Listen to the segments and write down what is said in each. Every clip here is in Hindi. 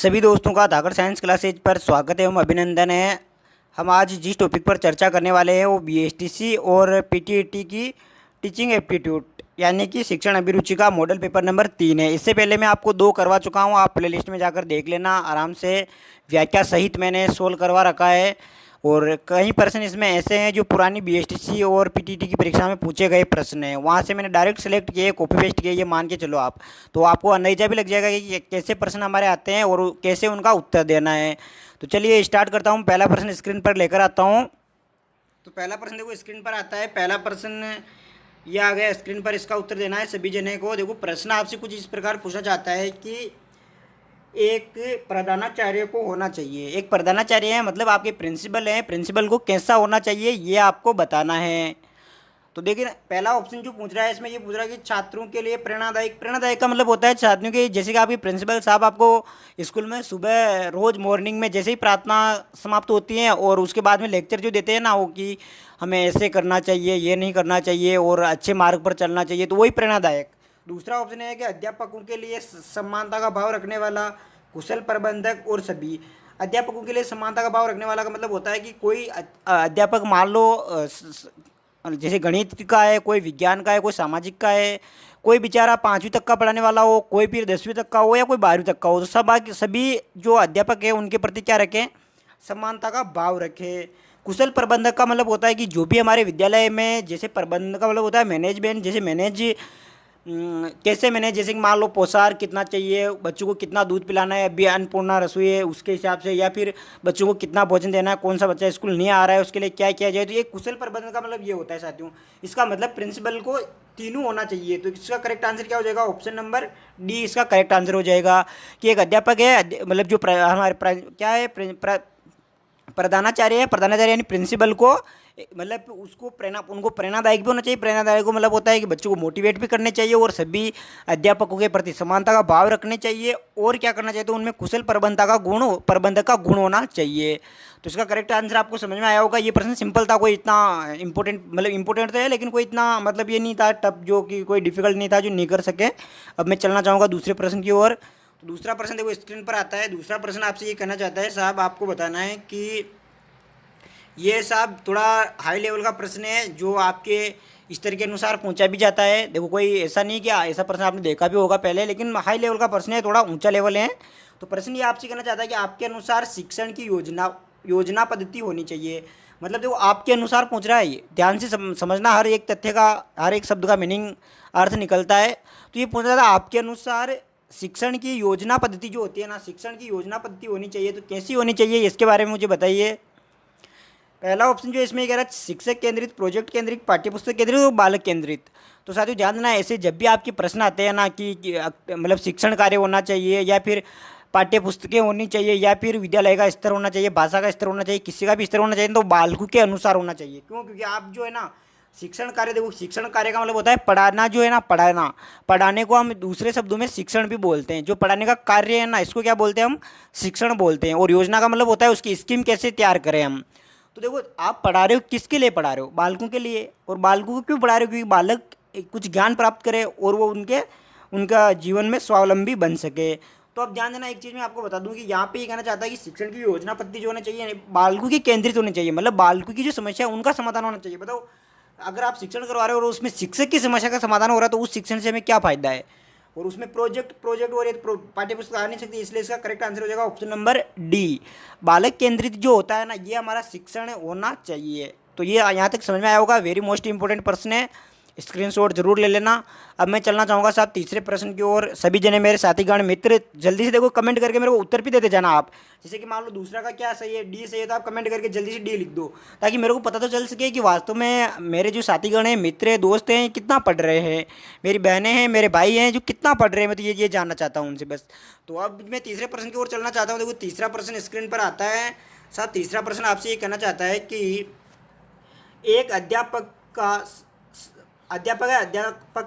सभी दोस्तों का धाकड़ साइंस क्लासेज पर स्वागत एवं अभिनंदन है। हम आज जिस टॉपिक पर चर्चा करने वाले हैं वो बीएसटीसी और पीटीईटी की टीचिंग एप्टीट्यूड यानी कि शिक्षण अभिरुचि का मॉडल पेपर नंबर 3 है। इससे पहले मैं आपको 2 करवा चुका हूँ, आप प्लेलिस्ट में जाकर देख लेना आराम से। व्याख्या सहित मैंने सोल्व करवा रखा है और कई प्रश्न इसमें ऐसे हैं जो पुरानी बीएसटीसी और पीटीटी की परीक्षा में पूछे गए प्रश्न हैं, वहाँ से मैंने डायरेक्ट सेलेक्ट किए, कॉपी पेस्ट किए, ये मान के चलो आप। तो आपको अंदाजा भी लग जाएगा कि कैसे प्रश्न हमारे आते हैं और कैसे उनका उत्तर देना है। तो चलिए स्टार्ट करता हूँ। पहला प्रश्न स्क्रीन पर लेकर आता हूँ। तो पहला प्रश्न देखो स्क्रीन पर आता है। पहला प्रश्न ये आ गया स्क्रीन पर, इसका उत्तर देना है सभी जने को। देखो प्रश्न आपसे कुछ इस प्रकार पूछा जाता है कि एक प्रधानाचार्य को होना चाहिए। एक प्रधानाचार्य है मतलब आपके प्रिंसिपल हैं, प्रिंसिपल को कैसा होना चाहिए ये आपको बताना है। तो देखिए पहला ऑप्शन जो पूछ रहा है इसमें ये पूछ रहा है कि छात्रों के लिए प्रेरणादायक। प्रेरणादायक का मतलब होता है छात्रों के, जैसे कि आपके प्रिंसिपल साहब आपको स्कूल में सुबह रोज़ मॉर्निंग में जैसे ही प्रार्थना समाप्त होती है और उसके बाद में लेक्चर जो देते हैं ना वो कि हमें ऐसे करना चाहिए, ये नहीं करना चाहिए और अच्छे मार्ग पर चलना चाहिए, तो वही प्रेरणादायक। दूसरा ऑप्शन है कि अध्यापकों के लिए समानता का भाव रखने वाला, कुशल प्रबंधक और सभी। अध्यापकों के लिए समानता का भाव रखने वाला का मतलब होता है कि कोई अध्यापक मान लो जैसे गणित का है, कोई विज्ञान का है, कोई सामाजिक का है, कोई बेचारा 5वीं तक का पढ़ाने वाला हो, कोई फिर 10वीं तक का हो या कोई 12वीं तक का हो, तो सभी जो अध्यापक है उनके प्रति क्या रखें, समानता का भाव रखें। कुशल प्रबंधक का मतलब होता है कि जो भी हमारे विद्यालय में, जैसे प्रबंधक का मतलब होता है मैनेजमेंट, जैसे कैसे मैंने, जैसे कि मान लो पोषाहार कितना चाहिए, बच्चों को कितना दूध पिलाना है, अभी अन्नपूर्णा रसोई है उसके हिसाब से, या फिर बच्चों को कितना भोजन देना है, कौन सा बच्चा स्कूल नहीं आ रहा है उसके लिए क्या किया जाए। तो ये कुशल प्रबंधन का मतलब ये होता है साथियों। इसका मतलब प्रिंसिपल को तीनों होना चाहिए। तो इसका करेक्ट आंसर क्या हो जाएगा, ऑप्शन नंबर डी इसका करेक्ट आंसर हो जाएगा। कि एक अध्यापक है मतलब जो हमारे क्या है प्रधानाचार्य है, प्रधानाचार्य यानी प्रिंसिपल को मतलब उसको उनको प्रेरणादायक भी होना चाहिए। प्रेरणादायक को मतलब होता है कि बच्चों को मोटिवेट भी करने चाहिए और सभी अध्यापकों के प्रति समानता का भाव रखने चाहिए। और क्या करना चाहिए, तो उनमें कुशल प्रबंधक का गुण होना चाहिए। तो इसका करेक्ट आंसर आपको समझ में आया होगा। ये प्रश्न सिंपल था, कोई इतना इंपॉर्टेंट तो है लेकिन कोई इतना मतलब ये नहीं था टफ, जो कि कोई डिफिकल्ट नहीं था जो नहीं कर सके। अब मैं चलना चाहूँगा दूसरे प्रश्न की ओर। तो दूसरा प्रश्न देखो स्क्रीन पर आता है। दूसरा प्रश्न आपसे ये कहना चाहता है, साहब आपको बताना है कि ये साहब थोड़ा हाई लेवल का प्रश्न है जो आपके स्तर के अनुसार पूछा भी जाता है। देखो कोई ऐसा नहीं कि ऐसा प्रश्न आपने देखा भी होगा पहले, लेकिन हाई लेवल का प्रश्न है, थोड़ा ऊंचा लेवल है। तो प्रश्न ये आपसे कहना चाहता है कि आपके अनुसार शिक्षण की योजना पद्धति होनी चाहिए। मतलब देखो आपके अनुसार पूछ रहा है, ये ध्यान से समझना, हर एक तथ्य का, हर एक शब्द का मीनिंग अर्थ निकलता है। तो ये पूछ रहा था आपके अनुसार शिक्षण की योजना पद्धति जो होती है ना, शिक्षण की योजना पद्धति होनी चाहिए, तो कैसी होनी चाहिए इसके बारे में मुझे बताइए। पहला ऑप्शन जो इसमें कह रहा है शिक्षक केंद्रित, प्रोजेक्ट केंद्रित, पाठ्यपुस्तक केंद्रित और बालक केंद्रित। तो साथियों ध्यान देना, ऐसे जब भी आपके प्रश्न आते हैं ना कि मतलब शिक्षण कार्य होना चाहिए या फिर पाठ्य पुस्तकें होनी चाहिए या फिर विद्यालय का स्तर होना चाहिए, भाषा का स्तर होना चाहिए, किसी का भी स्तर होना चाहिए, तो बालकों के अनुसार होना चाहिए। क्यों? क्योंकि आप जो है ना शिक्षण कार्य, देखो शिक्षण कार्य का मतलब होता है पढ़ाना, जो है ना पढ़ाना, पढ़ाने को हम दूसरे शब्दों में शिक्षण भी बोलते हैं। जो पढ़ाने का कार्य है ना इसको क्या बोलते हैं हम, शिक्षण बोलते हैं। और योजना का मतलब होता है उसकी स्कीम कैसे तैयार करें हम। तो देखो आप पढ़ा रहे हो, किसके लिए पढ़ा रहे हो, बालकों के लिए। और बालकों को क्यों पढ़ा रहे हो, क्योंकि बालक कुछ ज्ञान प्राप्त करे और वो उनका जीवन में स्वावलंबी बन सके। तो अब ध्यान देना, एक चीज़ मैं आपको बता दूं कि यहाँ पे ये कहना चाहता है कि शिक्षण की योजना पद्धति जो होनी चाहिए बालकों की केंद्रित होनी चाहिए। मतलब बालकों की जो समस्या है उनका समाधान होना चाहिए। बताओ अगर आप शिक्षण करवा रहे हो और उसमें शिक्षक की समस्या का समाधान हो रहा है तो उस शिक्षण से हमें क्या फ़ायदा है। और उसमें प्रोजेक्ट और पाठ्य पुस्तक आ नहीं सकती, इसलिए इसका करेक्ट आंसर हो जाएगा ऑप्शन नंबर डी। बालक केंद्रित जो होता है ना ये हमारा शिक्षण होना चाहिए। तो ये यहाँ तक समझ में आया होगा, वेरी मोस्ट इंपॉर्टेंट प्रश्न है, स्क्रीनशॉट जरूर ले लेना। अब मैं चलना चाहूँगा साहब तीसरे प्रश्न की ओर। सभी जने मेरे साथीगण मित्र जल्दी से देखो कमेंट करके मेरे को उत्तर भी देते जाना आप। जैसे कि मान लो दूसरा का क्या सही है, डी सही है, तो आप कमेंट करके जल्दी से डी लिख दो, ताकि मेरे को पता तो चल सके कि वास्तव में मेरे जो साथीगण हैं, मित्र हैं, दोस्त हैं, कितना पढ़ रहे हैं, मेरी बहनें हैं, मेरे भाई हैं जो कितना पढ़ रहे हैं। मैं तो ये जानना चाहता हूँ उनसे बस। तो अब मैं तीसरे प्रश्न की ओर चलना चाहता हूँ। देखो तीसरा प्रश्न स्क्रीन पर आता है साहब। तीसरा प्रश्न आपसे ये कहना चाहता है कि एक अध्यापक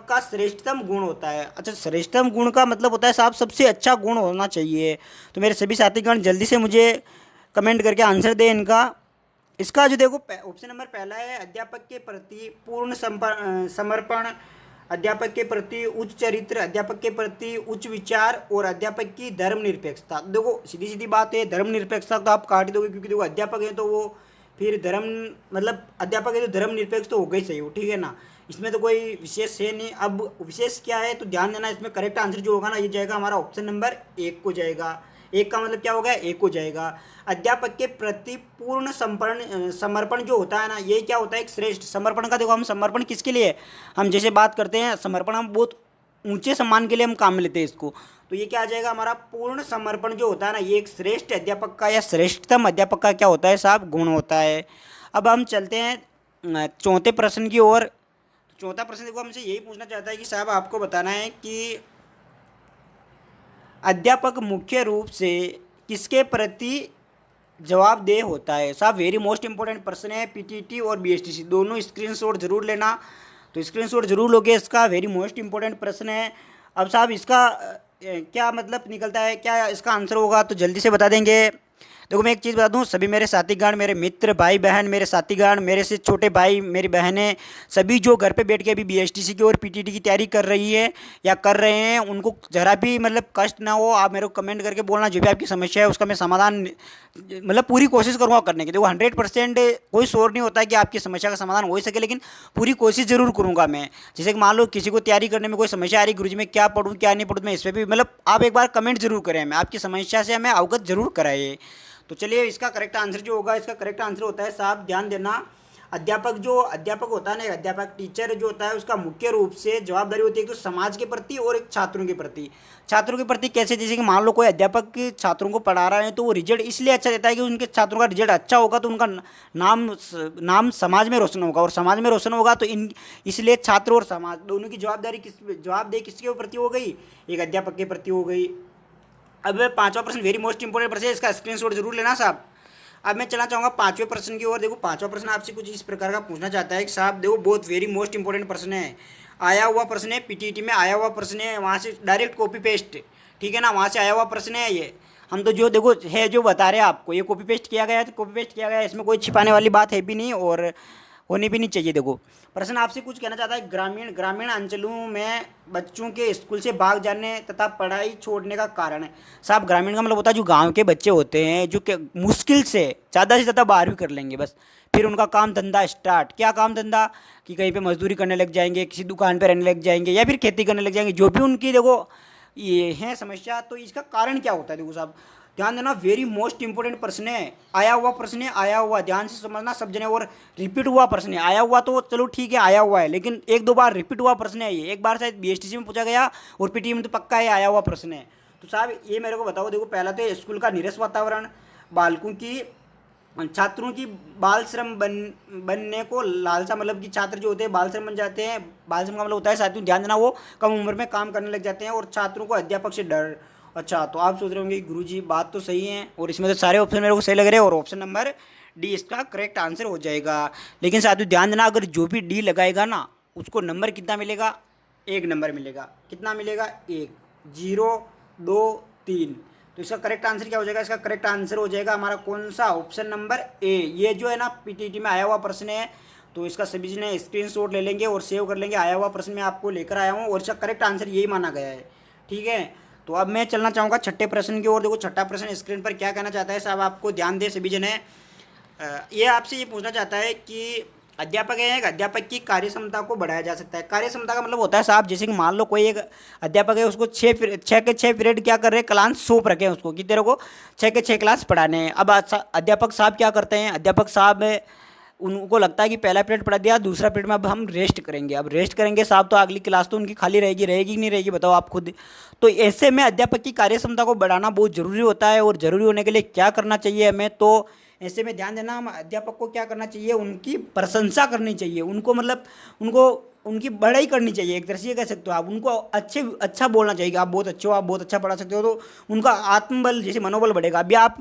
का श्रेष्ठतम गुण होता है। अच्छा, श्रेष्ठतम गुण का मतलब होता है साहब सबसे अच्छा गुण होना चाहिए। तो मेरे सभी साथीगण जल्दी से मुझे कमेंट करके आंसर दें इनका। इसका जो देखो ऑप्शन नंबर पहला है अध्यापक के प्रति पूर्ण समर्पण, अध्यापक के प्रति उच्च चरित्र, अध्यापक के प्रति उच्च विचार और अध्यापक की धर्मनिरपेक्षता। देखो सीधी सीधी बात है, धर्मनिरपेक्षता तो आप काट दोगे, क्योंकि देखो अध्यापक है तो वो फिर धर्म, मतलब अध्यापक है तो धर्मनिरपेक्ष तो हो गई सही हो, ठीक है ना, इसमें तो कोई विशेष है नहीं। अब विशेष क्या है तो ध्यान देना, इसमें करेक्ट आंसर जो होगा ना ये जाएगा हमारा ऑप्शन नंबर 1 को जाएगा। 1 का मतलब क्या होगा, 1 हो जाएगा। अध्यापक के प्रति पूर्ण समर्पण, समर्पण जो होता है ना, ये क्या होता है, एक श्रेष्ठ समर्पण का। देखो हम समर्पण किसके लिए, हम जैसे बात करते हैं समर्पण, हम बहुत ऊंचे सम्मान के लिए हम काम में लेते हैं इसको, तो ये क्या आ जाएगा हमारा पूर्ण समर्पण जो होता है ना, ये एक श्रेष्ठ अध्यापक का या श्रेष्ठतम अध्यापक का क्या होता है साहब, गुण होता है। अब हम चलते हैं चौथे प्रश्न की ओर। चौथा प्रश्न देखो हमसे यही पूछना चाहता है कि साहब आपको बताना है कि अध्यापक मुख्य रूप से किसके प्रति जवाबदेह होता है। साहब वेरी मोस्ट इंपॉर्टेंट प्रश्न है, पीटीटी और बीएसटीसी दोनों स्क्रीनशॉट जरूर लेना, तो स्क्रीनशॉट जरूर लोगे इसका, वेरी मोस्ट इंपॉर्टेंट प्रश्न है। अब साहब इसका क्या मतलब निकलता है, क्या इसका आंसर होगा, तो जल्दी से बता देंगे। देखो मैं एक चीज़ बता दूं, सभी मेरे साथीगण, मेरे मित्र, भाई बहन, मेरे साथीगण, मेरे से छोटे भाई, मेरी बहनें, सभी जो घर पे बैठ के अभी बीएसटीसी की और पीटीटी की तैयारी कर रही है या कर रहे हैं, उनको ज़रा भी मतलब कष्ट ना हो, आप मेरे को कमेंट करके बोलना, जो भी आपकी समस्या है उसका मैं समाधान मतलब पूरी कोशिश करूँगा करने की। देखो 100% कोई शोर नहीं होता है कि आपकी समस्या का समाधान हो ही सके, लेकिन पूरी कोशिश ज़रूर करूँगा मैं। जैसे कि मान लो किसी को तैयारी करने में कोई समस्या आ रही, गुरुजी मैं क्या पढ़ूँ क्या नहीं पढ़ूँ, मैं इस पर भी मतलब आप एक बार कमेंट जरूर करें, मैं आपकी समस्या से हमें अवगत जरूर कराइए। तो चलिए इसका करेक्ट आंसर जो होगा, इसका करेक्ट आंसर होता है साहब, ध्यान देना, अध्यापक जो अध्यापक होता है ना, अध्यापक टीचर जो होता है उसका मुख्य रूप से जवाबदारी होती है एक तो समाज के प्रति और एक छात्रों के प्रति। छात्रों के प्रति कैसे, जैसे कि मान लो कोई अध्यापक छात्रों को पढ़ा रहा है तो वो रिजल्ट इसलिए अच्छा देता है कि उनके छात्रों का रिजल्ट अच्छा होगा तो उनका नाम नाम समाज में रोशन होगा, और समाज में रोशन होगा तो इन इसलिए छात्र और समाज दोनों की जवाबदारी जवाबदेही किसके प्रति हो गई, एक अध्यापक के प्रति हो गई। अब पांचवा प्रश्न वेरी मोस्ट इंपॉर्टेंट प्रश्न है, इसका स्क्रीनशॉट जरूर लेना साहब। अब मैं चलना चाहूँगा पांचवें प्रश्न की ओर। देखो पांचवा प्रश्न आपसे कुछ इस प्रकार का पूछना चाहता है कि साहब देखो बहुत वेरी मोस्ट इंपॉर्टेंट प्रश्न है, आया हुआ प्रश्न है, पीटीटी में आया हुआ प्रश्न है, वहाँ से डायरेक्ट कॉपी पेस्ट, ठीक है ना, वहाँ से आया हुआ प्रश्न है ये। हम तो जो देखो है जो बता रहे हैं आपको, ये कॉपी पेस्ट किया गया है तो कॉपी पेस्ट किया गया है, इसमें कोई छिपाने वाली बात है भी नहीं और होनी भी नहीं चाहिए। देखो प्रश्न आपसे कुछ कहना चाहता है, ग्रामीण ग्रामीण अंचलों में बच्चों के स्कूल से भाग जाने तथा पढ़ाई छोड़ने का कारण है। साहब ग्रामीण का मतलब होता है जो गांव के बच्चे होते हैं जो कि मुश्किल से ज़्यादा 12वीं कर लेंगे बस, फिर उनका काम धंधा स्टार्ट, क्या काम धंधा कि कहीं पे मजदूरी करने लग जाएंगे, किसी दुकान पे रहने लग जाएंगे या फिर खेती करने लग जाएंगे, जो भी उनकी देखो ये है समस्या। तो इसका कारण क्या होता है, देखो साहब ध्यान देना, वेरी मोस्ट इंपॉर्टेंट प्रश्न है, आया हुआ प्रश्न है, आया हुआ ध्यान से समझना सब जने, और रिपीट हुआ प्रश्न है। आया हुआ तो चलो ठीक है आया हुआ है, लेकिन एक दो बार रिपीट हुआ प्रश्न है ये, एक बार शायद बीएसटीसी में पूछा गया और पीटी में तो पक्का है आया हुआ प्रश्न है। तो साहब ये मेरे को बताओ, देखो पहला तो स्कूल का नीरस वातावरण, बालकों की छात्रों की बाल श्रम बनने को लालसा, मतलब कि छात्र जो होते हैं बाल श्रम बन जाते हैं, बाल श्रम का मतलब होता है साथियों ध्यान देना वो कम उम्र में काम करने लग जाते हैं, और छात्रों को अध्यापक से डर। अच्छा तो आप सोच रहे होंगे गुरुजी बात तो सही है, और इसमें तो सारे ऑप्शन मेरे को सही लग रहे हैं और ऑप्शन नंबर डी इसका करेक्ट आंसर हो जाएगा। लेकिन साथियों ध्यान देना, अगर जो भी डी लगाएगा ना उसको नंबर कितना मिलेगा, 1 नंबर मिलेगा। कितना मिलेगा, 1, 0, 2, 3। तो इसका करेक्ट आंसर क्या हो जाएगा, इसका करेक्ट आंसर हो जाएगा हमारा कौन सा, ऑप्शन नंबर ए। ये जो है ना पीटीटी में आया हुआ प्रश्न है, तो इसका सभी जने स्क्रीनशॉट ले लेंगे और सेव कर लेंगे। आया हुआ प्रश्न मैं आपको लेकर आया हूँ और इसका करेक्ट आंसर यही माना गया है, ठीक है। तो अब मैं चलना चाहूँगा छठे प्रश्न की ओर। देखो छठा प्रश्न स्क्रीन पर क्या कहना चाहता है साहब, आपको ध्यान दे सभी जने। ये आपसे ये पूछना चाहता है कि अध्यापक है, एक अध्यापक की कार्य क्षमता को बढ़ाया जा सकता है। कार्य क्षमता का मतलब होता है साहब, जैसे कि मान लो कोई एक अध्यापक है, उसको 6 पीरियड क्या कर रहे हैं, क्लास सौंप रखे हैं उसको कि तेरे को 6 क्लास पढ़ाने हैं। अब अध्यापक साहब क्या करते हैं, अध्यापक साहब उनको लगता है कि पहला पीरियड पढ़ा दिया, दूसरा पीरियड में अब हम रेस्ट करेंगे। अब रेस्ट करेंगे साहब तो अगली क्लास तो उनकी खाली रहेगी रहेगी कि नहीं रहेगी, बताओ आप खुद। तो ऐसे में अध्यापक की कार्य क्षमता को बढ़ाना बहुत ज़रूरी होता है, और ज़रूरी होने के लिए क्या करना चाहिए हमें, तो ऐसे में ध्यान देना, हम अध्यापक को क्या करना चाहिए, उनकी प्रशंसा करनी चाहिए, उनको मतलब उनको उनकी बढ़ाई करनी चाहिए, एक तरह से ये कह सकते हो आप, उनको अच्छा बोलना चाहिए कि आप बहुत अच्छे हो, आप बहुत अच्छा पढ़ा सकते हो, तो उनका आत्मबल जैसे मनोबल बढ़ेगा। अभी आप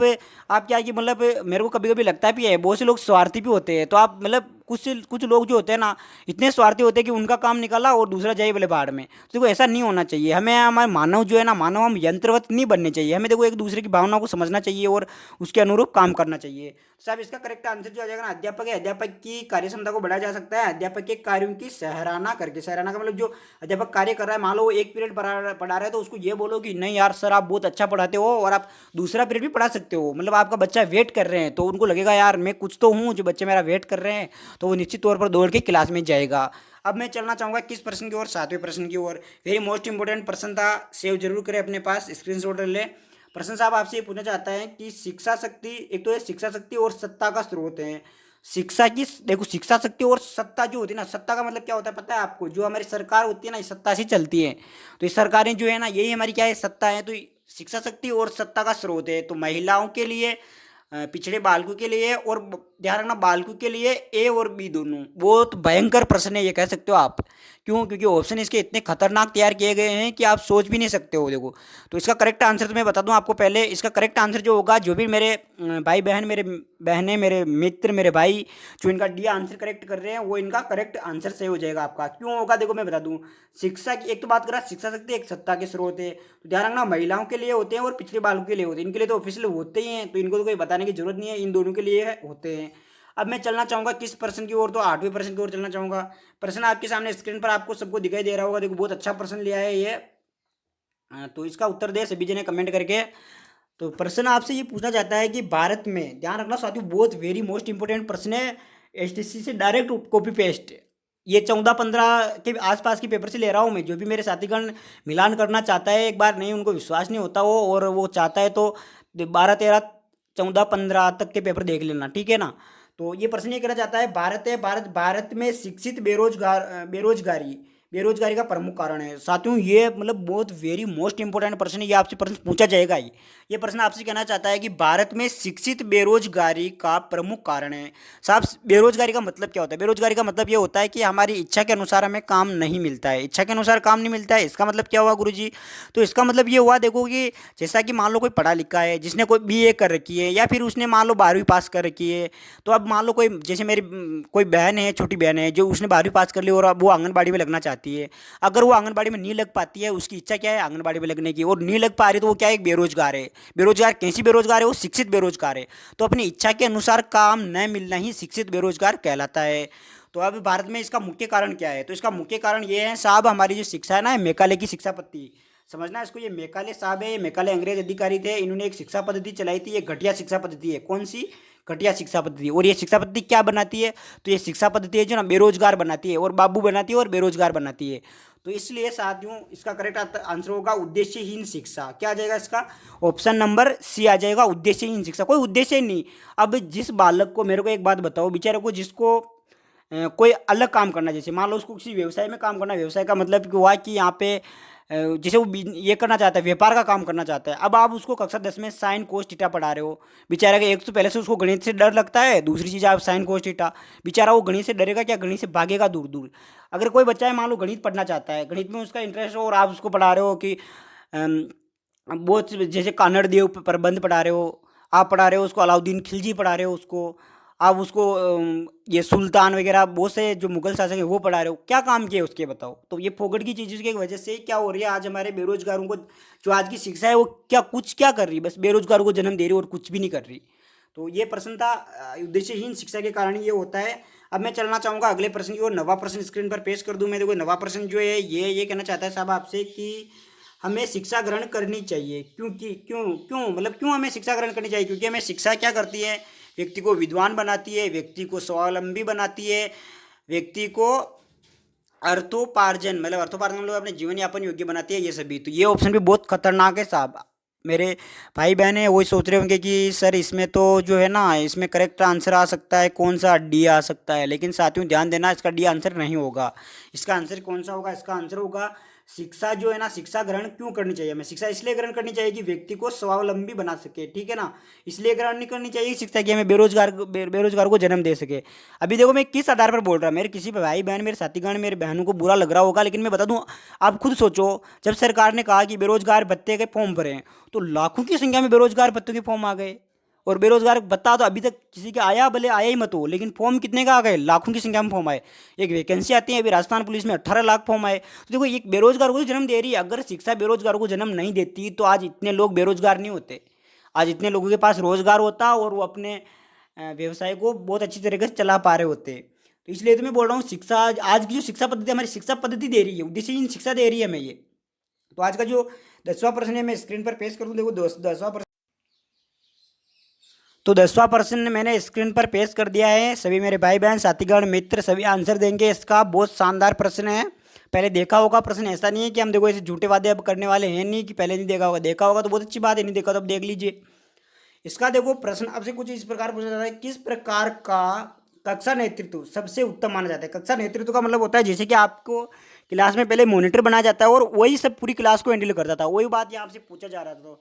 क्या कि मतलब मेरे को कभी कभी लगता भी है बहुत से लोग स्वार्थी भी होते हैं, तो आप मतलब कुछ लोग जो होते हैं ना इतने स्वार्थी होते हैं कि उनका काम निकाला और दूसरा जाए बोले बाहर में। तो देखो ऐसा नहीं होना चाहिए, हमें हमारे मानव जो है ना, मानव हम यंत्रवत नहीं बनने चाहिए, हमें देखो एक दूसरे की भावना को समझना चाहिए और उसके अनुरूप काम करना चाहिए। साहब इसका करेक्ट आंसर जो आ जाएगा ना, अध्यापक है, अध्यापक की कार्य क्षमता को बढ़ाया जा सकता है, अध्यापक के कार्यों की सराहना सराहना करके, सराहना का मतलब जो अध्यापक कार्य कर रहा है, मान लो वो एक पीरियड पढ़ा रहा है तो उसको ये बोलो कि नहीं यार सर आप बहुत अच्छा पढ़ाते हो और आप दूसरा पीरियड भी पढ़ा सकते हो, मतलब आपका बच्चा वेट कर रहे हैं तो उनको लगेगा यार मैं कुछ तो हूँ जो बच्चे मेरा वेट कर रहे हैं, तो वो निश्चित तौर पर दौड़ के क्लास में जाएगा। अब मैं चलना चाहूँगा किस प्रश्न की ओर, 7वें प्रश्न की ओर। वेरी मोस्ट इंपॉर्टेंट प्रश्न था, सेव जरूर करें अपने पास, स्क्रीनशॉट ले। प्रश्न साहब आपसे ये पूछना चाहता है कि शिक्षा शक्ति, एक तो ये शिक्षा शक्ति और सत्ता का स्रोत है। शिक्षा की देखो, शिक्षा शक्ति और सत्ता जो होती है ना, सत्ता का मतलब क्या होता है पता है आपको, जो हमारी सरकार होती है ना, इस सत्ता से चलती है। तो ये सरकारें जो है ना, यही हमारी क्या है, सत्ता है। तो शिक्षा शक्ति और सत्ता का स्रोत है। तो महिलाओं के लिए, पिछड़े बालकों के लिए और ध्यान रखना बालकों के लिए ए और बी दोनों बहुत भयंकर प्रश्न है, ये कह सकते हो आप। क्यों? क्योंकि ऑप्शन इसके इतने खतरनाक तैयार किए गए हैं कि आप सोच भी नहीं सकते हो। देखो, तो इसका करेक्ट आंसर तो मैं बता दूं आपको पहले, इसका करेक्ट आंसर जो होगा, जो भी मेरे भाई बहन, मेरे बहनें, मेरे मित्र, मेरे भाई जो इनका डी आंसर करेक्ट कर रहे हैं, वो इनका करेक्ट आंसर सही हो जाएगा आपका। क्यों होगा देखो मैं बता दूं, शिक्षा की एक तो बात करा, शिक्षा शक्ति एक सत्ता के स्रोत है। तो ध्यान रखना महिलाओं के लिए होते हैं और पिछड़े बालकों के लिए होते हैं, इनके लिए तो ऑफिशियल होते ही हैं, तो इनको तो कोई बताने की जरूरत नहीं है, इन दोनों के लिए होते हैं। अब मैं चलना चाहूंगा किस प्रश्न की ओर, तो 8वें प्रश्न की ओर चलना चाहूंगा। प्रश्न आपके सामने स्क्रीन पर आपको सबको दिखाई दे रहा होगा, देखो बहुत अच्छा प्रश्न लिया है ये। तो इसका उत्तर दे सभी जने कमेंट करके। तो प्रश्न आपसे ये पूछना चाहता है कि भारत में, ध्यान रखना साथियों बहुत वेरी मोस्ट इंपोर्टेंट प्रश्न है, एसटीसी से डायरेक्ट कॉपी पेस्ट, ये 14-15 के आसपास के पेपर से ले रहा हूँ मैं। जो भी मेरे साथीगण मिलान करना चाहता है, एक बार नहीं उनको विश्वास नहीं होता वो, और वो चाहता है तो 12, 13, 14, 15 तक के पेपर देख लेना, ठीक है ना। तो ये प्रश्न ये कहना चाहता है, भारत में शिक्षित बेरोजगारी बेरोजगारी का प्रमुख कारण है। साथियों ये मतलब बहुत वेरी मोस्ट इंपोर्टेंट प्रश्न है, ये आपसे प्रश्न पूछा जाएगा ही। ये प्रश्न आपसे कहना चाहता है कि भारत में शिक्षित बेरोजगारी का प्रमुख कारण है। साहब बेरोजगारी का मतलब क्या होता है? बेरोजगारी का मतलब ये होता है कि हमारी इच्छा के अनुसार हमें काम नहीं मिलता है। इच्छा के अनुसार काम नहीं मिलता है, इसका मतलब क्या हुआ गुरुजी? तो इसका मतलब ये हुआ, देखो कि जैसा कि मान लो कोई पढ़ा लिखा है, जिसने कोई बीए कर रखी है, या फिर उसने मान लो 12वीं पास कर रखी है। तो अब मान लो कोई, जैसे मेरी कोई बहन है, छोटी बहन है, जो उसने 12वीं पास कर ली और अब वो आंगनबाड़ी में लगना चाहती है। अगर वो आंगनबाड़ी में नहीं लग पाती है, उसकी इच्छा क्या है आंगनबाड़ी में लगने की, और नहीं लग पा रही, तो वो क्या है, एक बेरोजगार है। बेरोजगार कैसी बेरोजगार है? वो शिक्षित बेरोजगार है। तो अपनी इच्छा के अनुसार काम न मिलना ही शिक्षित बेरोजगार कहलाता है। तो अब भारत में इसका मुख्य कारण क्या है? तो इसका मुख्य कारण ये है साहब, हमारी जो शिक्षा है ना, मेकाले की शिक्षा पद्धति, समझना इसको। ये मेकाले साहब है, ये मेकाले अंग्रेज अधिकारी थे, इन्होंने एक शिक्षा पद्धति चलाई थी। ये घटिया शिक्षा पद्धति है। कौन सी? घटिया शिक्षा पद्धति। और ये शिक्षा पद्धति क्या बनाती है? तो ये शिक्षा पद्धति है जो ना बेरोजगार बनाती है, और बाबू बनाती है और बेरोजगार बनाती है। तो इसलिए साथियों इसका करेक्ट आंसर होगा उद्देश्यहीन शिक्षा। क्या आ जाएगा इसका? ऑप्शन नंबर सी आ जाएगा, उद्देश्यहीन शिक्षा। कोई उद्देश्य नहीं। अब जिस बालक को, मेरे को एक बात बताओ, बेचारे को जिसको कोई अलग काम करना, जैसे मान लो उसको किसी व्यवसाय में काम करना, व्यवसाय का मतलब कि हुआ कि यहाँ पे जैसे वो ये करना चाहता है, व्यापार का काम करना चाहता है। अब आप उसको कक्षा 10 में साइन कोस थीटा पढ़ा रहे हो, बेचारा का एक तो पहले से उसको गणित से डर लगता है, दूसरी चीज़ आप साइन कोस थीटा, बेचारा वो गणित से डरेगा क्या? गणित से भागेगा दूर दूर। अगर कोई बच्चा है मान लो गणित पढ़ना चाहता है, गणित में उसका इंटरेस्ट हो, और आप उसको पढ़ा रहे हो कि बहुत जैसे कानड़ देव प्रबंध पढ़ा रहे हो, आप पढ़ा रहे हो उसको अलाउद्दीन खिलजी पढ़ा रहे हो उसको, आप उसको ये सुल्तान वगैरह बहुत से जो मुगल शासक है वो पढ़ा रहे हो, क्या काम किए उसके बताओ? तो ये फोकट की चीज़ों की वजह से क्या हो रही है, आज हमारे बेरोजगारों को, जो आज की शिक्षा है वो क्या कर रही है? बस बेरोजगारों को जन्म दे रही है और कुछ भी नहीं कर रही। तो ये प्रश्न था, उद्देश्यहीन शिक्षा के कारण ये होता है। अब मैं चलना चाहूँगा अगले प्रश्न की ओर। नवा प्रश्न स्क्रीन पर पेश कर दूँ मैं। देखो नवा प्रश्न जो है ये कहना चाहता है साहब आपसे कि हमें शिक्षा ग्रहण करनी चाहिए। क्योंकि क्यों क्यों मतलब क्यों हमें शिक्षा ग्रहण करनी चाहिए? क्योंकि हमें शिक्षा क्या करती है? व्यक्ति को विद्वान बनाती है, व्यक्ति को स्वावलंबी बनाती है, व्यक्ति को अर्थोपार्जन मतलब अपने जीवन यापन योग्य बनाती है, ये सभी। तो ये ऑप्शन भी बहुत खतरनाक है साहब। मेरे भाई बहन है वही सोच रहे होंगे कि सर इसमें तो जो है ना, इसमें करेक्ट आंसर आ सकता है कौन सा? डी आ सकता है। लेकिन साथियों ध्यान देना, इसका डी आंसर नहीं होगा। इसका आंसर कौन सा होगा? इसका आंसर होगा शिक्षा जो है ना, शिक्षा ग्रहण क्यों करनी चाहिए हमें? शिक्षा इसलिए ग्रहण करनी चाहिए कि व्यक्ति को स्वावलंबी बना सके, ठीक है ना। इसलिए ग्रहण नहीं करनी चाहिए शिक्षा की हमें बेरोजगार को जन्म दे सके। अभी देखो मैं किस आधार पर बोल रहा हूँ, मेरे किसी भाई बहन, मेरे साथीगण, मेरे बहनों को बुरा लग रहा होगा, लेकिन मैं बता दूं, आप खुद सोचो, जब सरकार ने कहा कि बेरोजगार भत्ते के फॉर्म भरें, तो लाखों की संख्या में बेरोजगार भत्तों के फॉर्म आ गए। और बेरोजगार भत्ता तो अभी तक किसी के आया, भले आया ही मत हो, लेकिन फॉर्म कितने का आ गए? लाखों की संख्या में फॉर्म आए। एक वैकेंसी आती है, अभी राजस्थान पुलिस में 18 लाख फॉर्म आए। तो देखो एक बेरोजगार को तो जन्म दे रही है। अगर शिक्षा बेरोजगार को जन्म नहीं देती तो आज इतने लोग बेरोजगार नहीं होते। आज इतने लोगों के पास रोजगार होता और वो अपने व्यवसाय को बहुत अच्छी तरीके से चला पा रहे होते। तो इसलिए तो मैं बोल रहा हूँ शिक्षा, आज की जो शिक्षा पद्धति हमारी शिक्षा पद्धति दे रही है, उद्देश्यहीन शिक्षा दे रही है हमें ये। तो आज का जो 10वां प्रश्न है मैं स्क्रीन पर पेश कर दूँ। देखो 10वां प्रश्न, तो 10वां प्रश्न मैंने स्क्रीन पर पेश कर दिया है। सभी मेरे भाई बहन साथीगण मित्र सभी आंसर देंगे इसका। बहुत शानदार प्रश्न है, पहले देखा होगा प्रश्न, ऐसा नहीं है कि हम देखो ऐसे झूठे वादे अब करने वाले हैं नहीं कि पहले नहीं देखा होगा। देखा होगा तो बहुत अच्छी बात है, नहीं देखा तो अब देख लीजिए। इसका देखो प्रश्न आपसे कुछ इस प्रकार पूछा जाता है, किस प्रकार का कक्षा नेतृत्व सबसे उत्तम माना जाता है। कक्षा नेतृत्व का मतलब होता है जैसे कि आपको क्लास में पहले मॉनिटर बनाया जाता है और वही सब पूरी क्लास को हैंडल करता था, वही बात यहाँ से पूछा जा रहा था।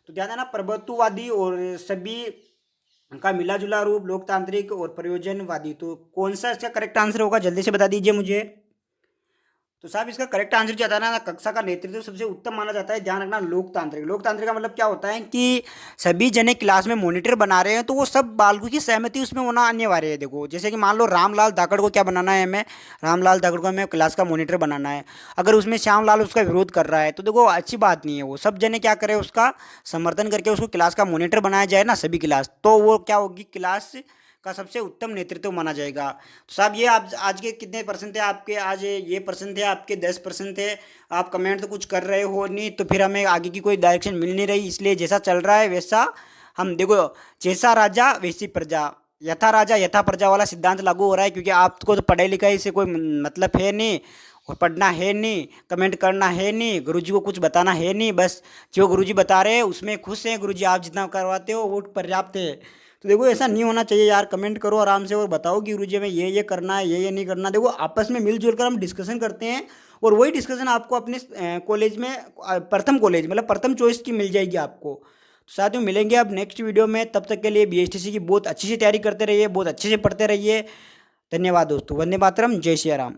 तो ध्यान देना, प्रभुत्ववादी और सभी का मिला जुला रूप, लोकतांत्रिक और प्रयोजनवादी। तो कौन सा इसका करेक्ट आंसर होगा, जल्दी से बता दीजिए मुझे। तो साहब इसका करेक्ट आंसर क्या था ना, कक्षा का नेतृत्व सबसे उत्तम माना जाता है। ध्यान रखना, लोकतांत्रिक। लोकतांत्रिक का मतलब क्या होता है कि सभी जने क्लास में मॉनिटर बना रहे हैं तो वो सब बालकों की सहमति उसमें होना अनिवार्य है। देखो जैसे कि मान लो रामलाल धाकड़ को क्या बनाना है, हमें रामलाल धाकड़ को हमें क्लास का मॉनिटर बनाना है। अगर उसमें श्यामलाल उसका विरोध कर रहा है तो देखो अच्छी बात नहीं है। वो सब जने क्या करें, उसका समर्थन करके उसको क्लास का मॉनिटर बनाया जाए ना सभी क्लास, तो वो क्या होगी, क्लास का सबसे उत्तम नेतृत्व माना जाएगा। तो साहब ये आप आज के कितने परसेंट थे आपके, आज ये परसेंट थे आपके 10% थे। आप कमेंट तो कुछ कर रहे हो नहीं, तो फिर हमें आगे की कोई डायरेक्शन मिल नहीं रही, इसलिए जैसा चल रहा है वैसा हम देखो, जैसा राजा वैसी प्रजा, यथा राजा यथा प्रजा वाला सिद्धांत लागू हो रहा है। क्योंकि आपको तो पढ़ाई लिखाई से कोई मतलब है नहीं, और पढ़ना है नहीं, कमेंट करना है नहीं, गुरुजी को कुछ बताना है नहीं, बस जो गुरुजी बता रहे हैं उसमें खुश हैं गुरुजी, आप जितना करवाते हो वो पर्याप्त है। तो देखो ऐसा नहीं होना चाहिए यार, कमेंट करो आराम से और बताओ कि गुरुजी हमें ये करना है, ये नहीं करना। देखो आपस में मिलजुल कर हम डिस्कशन करते हैं और वही डिस्कशन आपको अपने कॉलेज में प्रथम कॉलेज मतलब प्रथम चॉइस की मिल जाएगी आपको। तो साथियों मिलेंगे अब नेक्स्ट वीडियो में, तब तक के लिए बीएसटीसी की बहुत अच्छी से तैयारी करते रहिए, बहुत अच्छे से पढ़ते रहिए। धन्यवाद दोस्तों, वंदे मातरम, जय श्री राम।